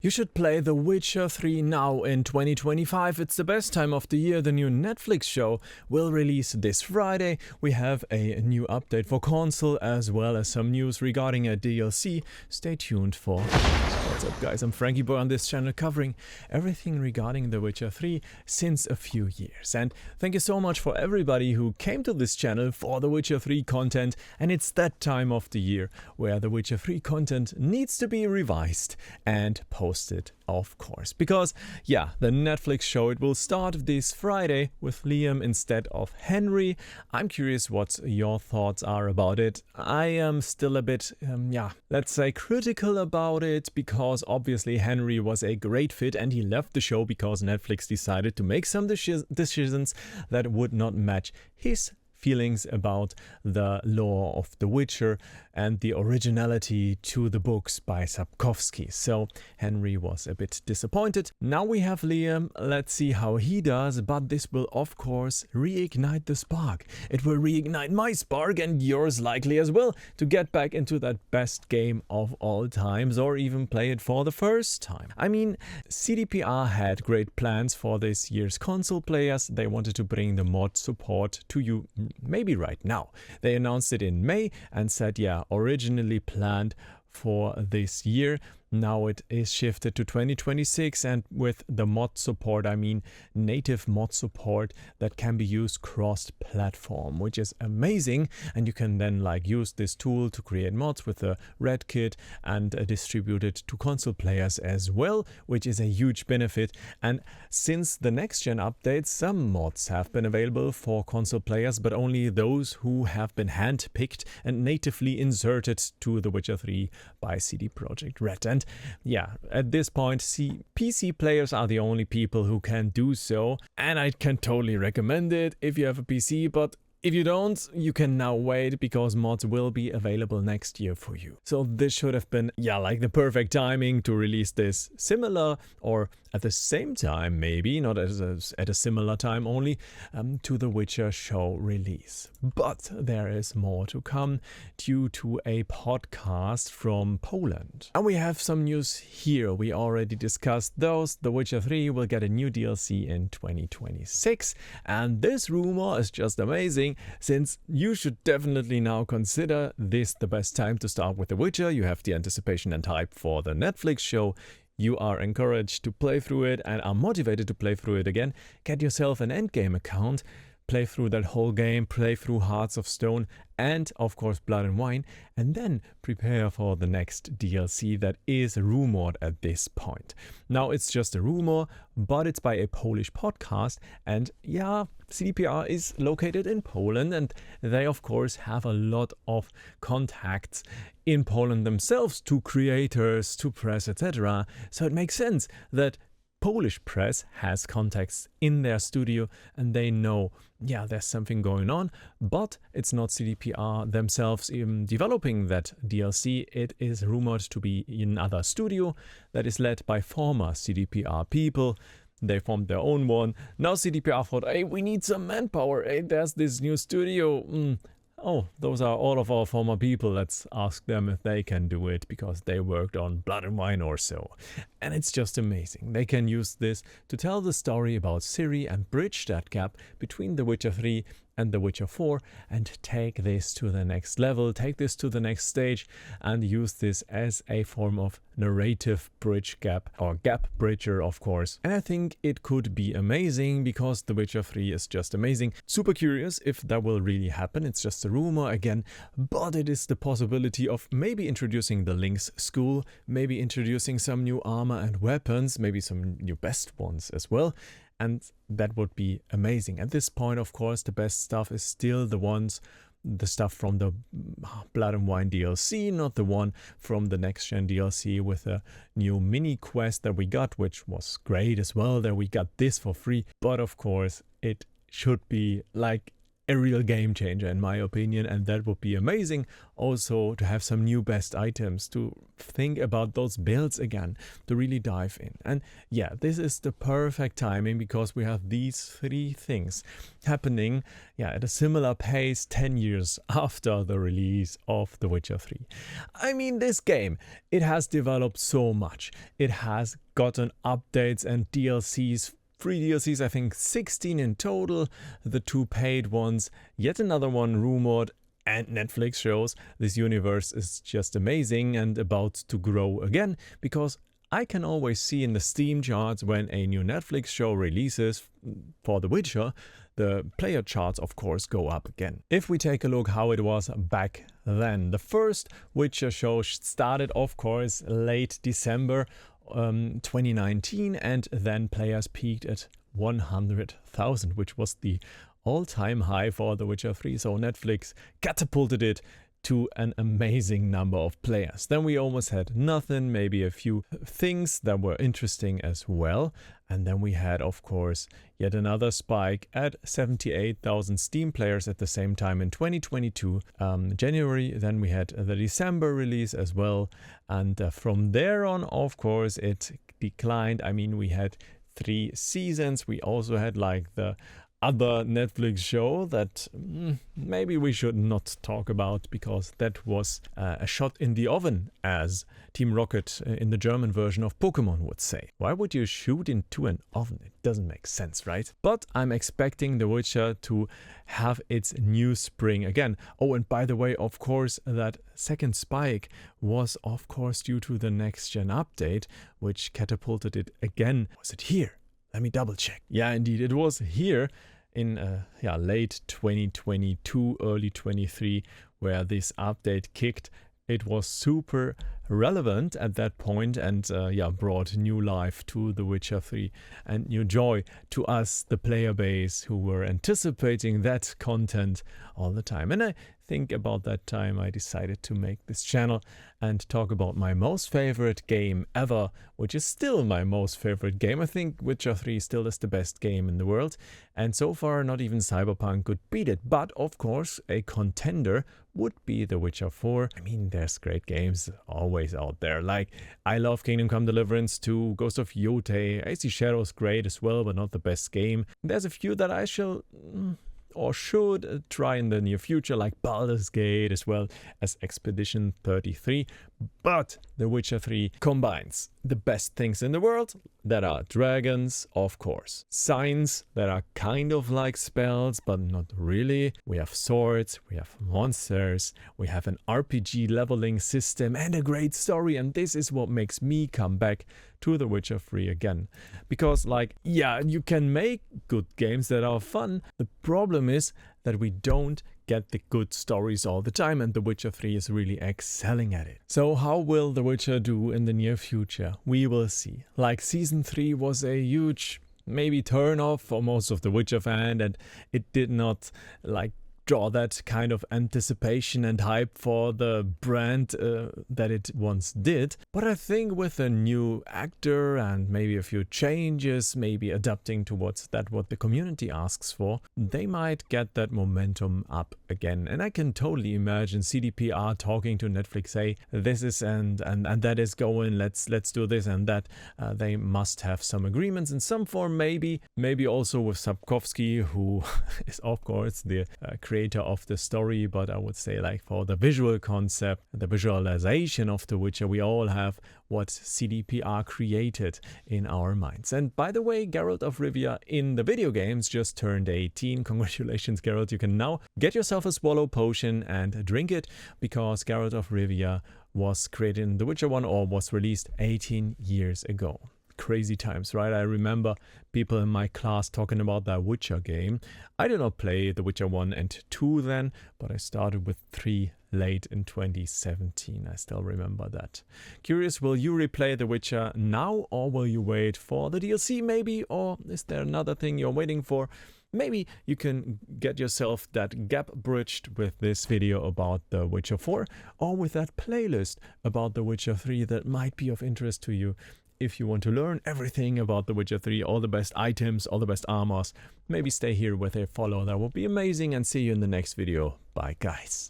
You should play The Witcher 3 now in 2025. It's the best time of the year. The new Netflix show will release this Friday. We have a new update for console as well as some news regarding a DLC. Stay tuned for what's up, guys. I'm Franky Boy on this channel covering everything regarding The Witcher 3 since a few years. And thank you so much for everybody who came to this channel for The Witcher 3 content. And it's that time of the year where The Witcher 3 content needs to be revised and posted, of course, because the Netflix show, it will start this Friday with Liam instead of Henry. I'm curious what your thoughts are about it. I am still a bit let's say critical about it, because obviously Henry was a great fit and he left the show because Netflix decided to make some decisions that would not match his feelings about the lore of The Witcher and the originality to the books by Sapkowski. So Henry was a bit disappointed. Now we have Liam. Let's see how he does, but this will of course reignite the spark. It will reignite my spark and yours likely as well to get back into that best game of all times, or even play it for the first time. I mean, CDPR had great plans for this year's console players. They wanted to bring the mod support to you maybe right now. They announced it in May and said, originally planned for this year. Now it is shifted to 2026, and with the mod support, I mean native mod support that can be used cross-platform, which is amazing. And you can then use this tool to create mods with a red kit and distribute it to console players as well, which is a huge benefit. And since the next gen updates, some mods have been available for console players, but only those who have been handpicked and natively inserted to The Witcher 3 by CD Projekt Red. And at this point, PC players are the only people who can do so, and I can totally recommend it if you have a PC, but if you don't, you can now wait, because mods will be available next year for you. So this should have been, the perfect timing to release this similar, or at the same time, maybe, not at a similar time only, to the Witcher show release. But there is more to come due to a podcast from Poland. And we have some news here. We already discussed those. The Witcher 3 will get a new DLC in 2026. And this rumor is just amazing, since you should definitely now consider this the best time to start with The Witcher. You have the anticipation and hype for the Netflix show. You are encouraged to play through it and are motivated to play through it again. Get yourself an endgame account, play through that whole game, play through Hearts of Stone and of course Blood and Wine, and then prepare for the next DLC that is rumored at this point. Now it's just a rumor, but it's by a Polish podcast, and CDPR is located in Poland, and they of course have a lot of contacts in Poland themselves to creators, to press, etc. So it makes sense that Polish press has contacts in their studio and they know, there's something going on, but it's not CDPR themselves even developing that DLC. It is rumored to be in another studio that is led by former CDPR people. They formed their own one. Now CDPR thought, hey, we need some manpower. Hey, there's this new studio. Oh, those are all of our former people. Let's ask them if they can do it, because they worked on Blood and Wine or so. And it's just amazing. They can use this to tell the story about Ciri and bridge that gap between The Witcher 3 and The Witcher 4 and take this to the next level, take this to the next stage, and use this as a form of narrative bridge gap, or gap bridger, of course. And I think it could be amazing, because The Witcher 3 is just amazing. Super curious if that will really happen. It's just a rumor again, but it is the possibility of maybe introducing the Lynx school, maybe introducing some new armor and weapons, maybe some new best ones as well. And that would be amazing. At this point, of course, the best stuff is still the stuff from the Blood and Wine DLC, not the one from the next gen DLC with a new mini quest that we got, which was great as well, that we got this for free. But of course, it should be a real game changer in my opinion, and that would be amazing also to have some new best items, to think about those builds again, to really dive in. And yeah, this is the perfect timing because we have these three things happening at a similar pace 10 years after the release of The Witcher 3. I mean, this game, it has developed so much. It has gotten updates and DLCs, free DLCs, I think 16 in total, the 2 paid ones, yet another one rumored, and Netflix shows this universe is just amazing and about to grow again, because I can always see in the Steam charts when a new Netflix show releases for The Witcher, the player charts of course go up again. If we take a look how it was back then, the first Witcher show started of course late December 2019, and then players peaked at 100,000, which was the all-time high for The Witcher 3, so Netflix catapulted it to an amazing number of players. Then we almost had nothing, maybe a few things that were interesting as well, and then we had of course yet another spike at 78,000 Steam players at the same time in 2022 January. Then we had the December release as well, and from there on of course it declined. I mean, we had 3 seasons. We also had like the other Netflix show that maybe we should not talk about because that was a shot in the oven, as Team Rocket in the German version of Pokemon would say. Why would you shoot into an oven? It doesn't make sense, right? But I'm expecting The Witcher to have its new spring again. Oh, and by the way, of course, that second spike was of course due to the next gen update, which catapulted it again. Was it here? Let me double check. Yeah, indeed, it was here in late 2022, early 23, where this update kicked. It was super relevant at that point and brought new life to The Witcher 3 and new joy to us, the player base, who were anticipating that content all the time. And I think about that time I decided to make this channel and talk about my most favorite game ever, which is still my most favorite game. I think Witcher 3 still is the best game in the world, and so far not even Cyberpunk could beat it. But of course a contender would be The Witcher 4. I mean, there's great games always out there. Like, I love Kingdom Come Deliverance 2, Ghost of Yotei, AC Shadow's great as well, but not the best game. There's a few that I shall or should try in the near future, like Baldur's Gate as well as Expedition 33. But The Witcher 3 combines the best things in the world, that are dragons, of course, signs that are kind of like spells, but not really. We have swords, we have monsters, we have an RPG leveling system and a great story, and this is what makes me come back to The Witcher 3 again. Because you can make good games that are fun. The problem is that we don't get the good stories all the time, and The Witcher 3 is really excelling at it. So how will The Witcher do in the near future? We will see. Like, Season 3 was a huge maybe turn off for most of the Witcher fans, and it did not draw that kind of anticipation and hype for the brand that it once did. But I think with a new actor and maybe a few changes, maybe adapting towards what the community asks for, they might get that momentum up again. And I can totally imagine CDPR talking to Netflix, say this is and that is going, let's do this and that. They must have some agreements in some form, maybe also with Sapkowski, who is of course the creator of the story, but I would say for the visual concept, the visualization of The Witcher, we all have what CDPR created in our minds. And by the way, Geralt of Rivia in the video games just turned 18. Congratulations, Geralt. You can now get yourself a swallow potion and drink it, because Geralt of Rivia was created in The Witcher 1 or was released 18 years ago. Crazy times, right? I remember people in my class talking about that Witcher game. I did not play The Witcher 1 and 2 then, but I started with 3 late in 2017. I still remember that. Curious, will you replay The Witcher now, or will you wait for the DLC maybe? Or is there another thing you're waiting for? Maybe you can get yourself that gap bridged with this video about The Witcher 4, or with that playlist about The Witcher 3 that might be of interest to you. if you want to learn everything about The Witcher 3, all the best items, all the best armors, maybe stay here with a follow. That would be amazing, and see you in the next video. Bye guys.